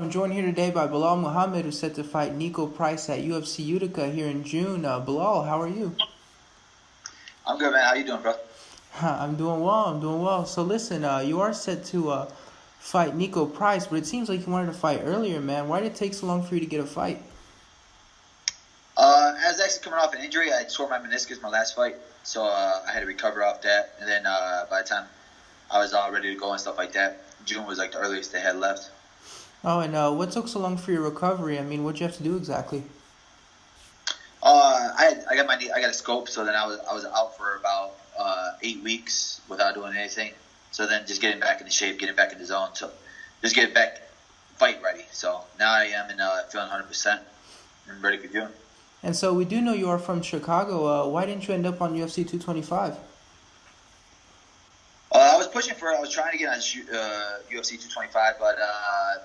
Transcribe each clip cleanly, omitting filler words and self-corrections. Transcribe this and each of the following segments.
I'm joined here today by Belal Muhammad, who's set to fight Niko Price at UFC Utica here in June. Belal, how are you? I'm good, man. How you doing, bro? I'm doing well. So listen, you are set to fight Niko Price, but it seems like you wanted to fight earlier, man. Why did it take so long for you to get a fight? I was actually coming off an injury. I tore my meniscus my last fight, so I had to recover off that. And then by the time I was all ready to go and stuff like that, June was like the earliest they had left. Oh, and what took so long for your recovery? I mean, what'd you have to do exactly? I got my knee. I got a scope, so then I was out for about 8 weeks without doing anything. So then just getting back into shape, getting back in the zone, so just getting back fight ready. So now I am feeling 100% and ready for June. And so we do know you are from Chicago. Why didn't you end up on UFC 225? I was trying to get on UFC 225, but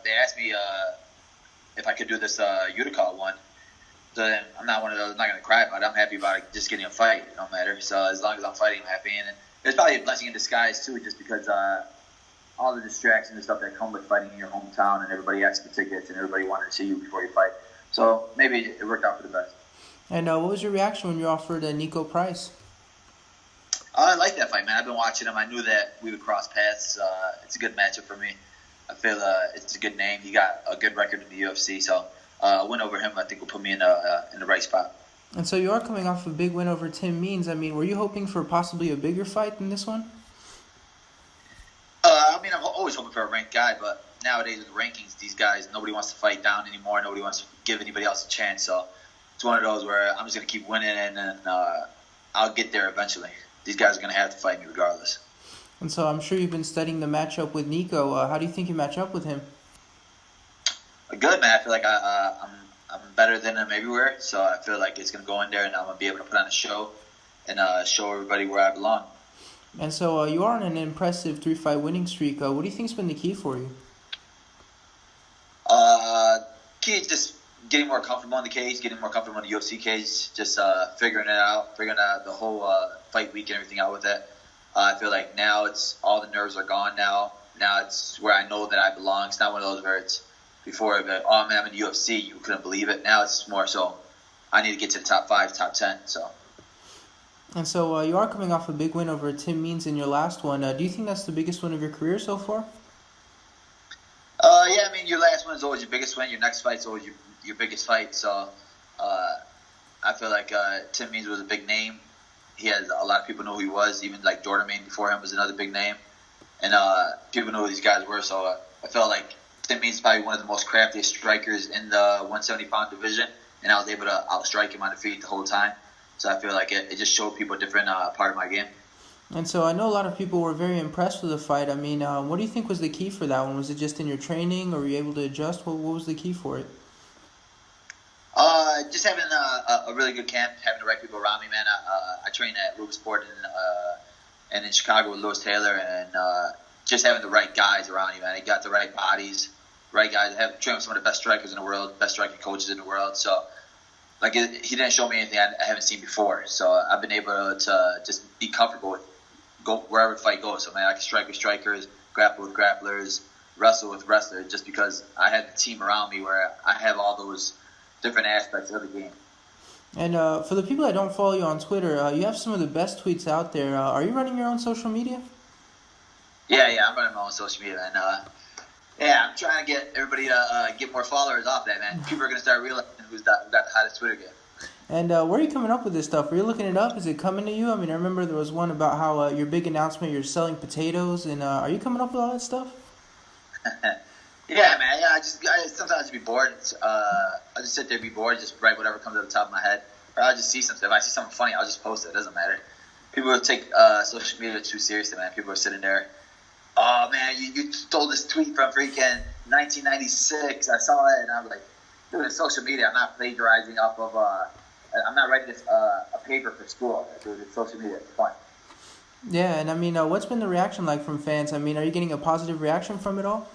they asked me if I could do this Utica one. So then I'm not one of those. I'm not gonna cry about it. I'm happy about it, just getting a fight. It don't matter. So as long as I'm fighting, I'm happy. And it's probably a blessing in disguise too, just because all the distractions and stuff that come with fighting in your hometown, and everybody asks for tickets, and everybody wanted to see you before you fight. So maybe it worked out for the best. And what was your reaction when you offered Niko Price? I like that fight, man. I've been watching him. I knew that we would cross paths. It's a good matchup for me. I feel it's a good name. He got a good record in the UFC, so a win over him, I think, will put me in the right spot. And so you are coming off a big win over Tim Means. I mean, were you hoping for possibly a bigger fight than this one? I mean, I'm always hoping for a ranked guy, but nowadays with the rankings, these guys, nobody wants to fight down anymore. Nobody wants to give anybody else a chance. So it's one of those where I'm just going to keep winning, and then I'll get there eventually. These guys are going to have to fight me regardless. And so I'm sure you've been studying the matchup with Niko. How do you think you match up with him? Good, man. I feel like I'm better than him everywhere, so I feel like it's going to go in there, and I'm going to be able to put on a show and show everybody where I belong. And so you are on an impressive 3-fight winning streak. What do you think's been the key for you? Key is just getting more comfortable in the cage, getting more comfortable in the UFC cage, just figuring out the whole fight week and everything out with it. I feel like now it's all the nerves are gone now. Now it's where I know that I belong. It's not one of those where it's before, oh man, I'm in the UFC, you couldn't believe it. Now it's more so I need to get to the top 5, top 10. So. And so you are coming off a big win over Tim Means in your last one. Do you think that's the biggest win of your career so far? Yeah, I mean, your last one is always your biggest win. Your next fight is always your biggest fight. So I feel like Tim Means was a big name. He had a lot of people know who he was. Even like Jordan Main before him was another big name. And people know who these guys were. So I felt like Tim Means is probably one of the most craftiest strikers in the 170-pound division. And I was able to outstrike him on the feet the whole time. So I feel like it just showed people a different part of my game. And so I know a lot of people were very impressed with the fight. I mean, what do you think was the key for that one? Was it just in your training, or were you able to adjust? What was the key for it? Just having a really good camp, having the right people around me, man. I train at Ruben Sport and in Chicago with Lewis Taylor, and just having the right guys around you, man. He got the right bodies, right guys. I have trained with some of the best strikers in the world, best striking coaches in the world. So, like, he didn't show me anything I haven't seen before. So I've been able to just be comfortable with go wherever the fight goes. So, man, I can strike with strikers, grapple with grapplers, wrestle with wrestlers, just because I had the team around me where I have all those different aspects of the game. And for the people that don't follow you on Twitter, you have some of the best tweets out there. Are you running your own social media? Yeah, I'm running my own social media, and yeah, I'm trying to get everybody to get more followers off that, man. People are going to start realizing who's got the hottest Twitter game. And where are you coming up with this stuff? Are you looking it up? Is it coming to you? I mean, I remember there was one about how your big announcement, you're selling potatoes, and are you coming up with all that stuff? Yeah, man. Yeah, I sometimes be bored. I just sit there, be bored, just write whatever comes to the top of my head, or I'll just see something. If I see something funny, I'll just post it. It doesn't matter. People will take social media too seriously, man. People are sitting there. Oh man, you stole this tweet from freaking 1996. I saw it, and I'm like, dude, it's social media. I'm not plagiarizing off of. I'm not writing this a paper for school. Dude, it's social media. It's fun. Yeah, and I mean, what's been the reaction like from fans? I mean, are you getting a positive reaction from it all?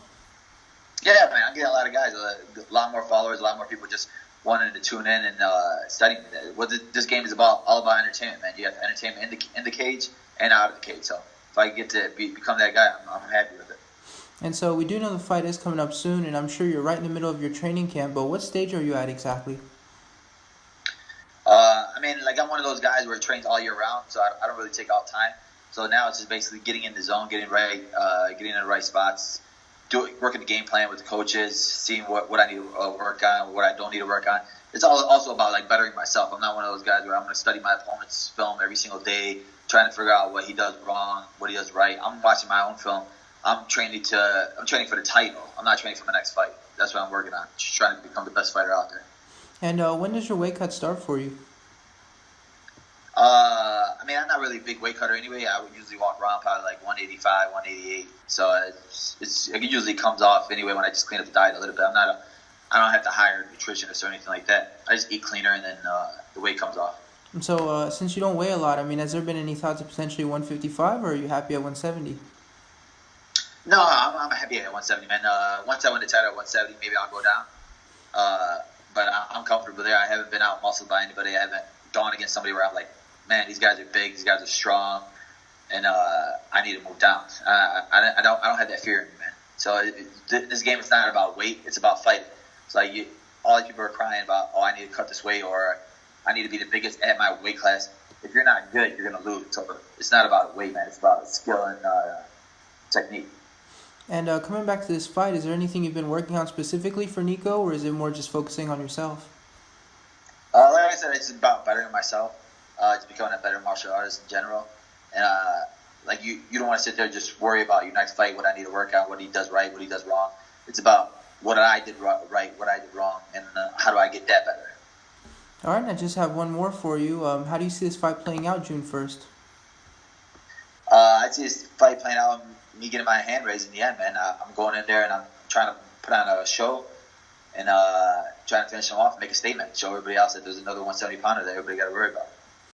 Yeah, man, I'm getting a lot of guys, a lot more followers, a lot more people just wanting to tune in and study. What this game is about, all about entertainment, man. You have entertainment in the cage and out of the cage. So if I get to become that guy, I'm happy with it. And so we do know the fight is coming up soon, and I'm sure you're right in the middle of your training camp, but what stage are you at exactly? I mean, like I'm one of those guys where it trains all year round, so I don't really take out time. So now it's just basically getting in the zone, getting right, getting in the right spots, working the game plan with the coaches, seeing what I need to work on, what I don't need to work on. It's also about like bettering myself. I'm not one of those guys where I'm going to study my opponent's film every single day, trying to figure out what he does wrong, what he does right. I'm watching my own film. I'm training for the title. I'm not training for my next fight. That's what I'm working on. Just trying to become the best fighter out there. And when does your weight cut start for you? I mean, I'm not really a big weight cutter anyway. I would usually walk around probably like 185, 188. So it usually comes off anyway when I just clean up the diet a little bit. I don't have to hire a nutritionist or anything like that. I just eat cleaner and then the weight comes off. And so since you don't weigh a lot, I mean, has there been any thoughts of potentially 155, or are you happy at 170? No, I'm happy at 170, man. Once I win the title at 170, maybe I'll go down. But I'm comfortable there. I haven't been out muscled by anybody. I haven't gone against somebody where I'm like, man, these guys are big, these guys are strong, and I need to move down. I don't have that fear in me, man. So this game is not about weight; it's about fighting. It's like all these people are crying about, oh, I need to cut this weight, or I need to be the biggest at my weight class. If you're not good, you're gonna lose. So it's not about weight, man. It's about skill and technique. And coming back to this fight, is there anything you've been working on specifically for Niko, or is it more just focusing on yourself? Like I said, it's about bettering myself. Just becoming a better martial artist in general. And like you don't want to sit there and just worry about your next fight, what I need to work on, what he does right, what he does wrong. It's about what I did right, what I did wrong, and how do I get that better. All right, and I just have one more for you. How do you see this fight playing out June 1st? I see this fight playing out, me getting my hand raised in the end, man. I'm going in there and I'm trying to put on a show and trying to finish him off and make a statement, show everybody else that there's another 170 pounder that everybody got to worry about.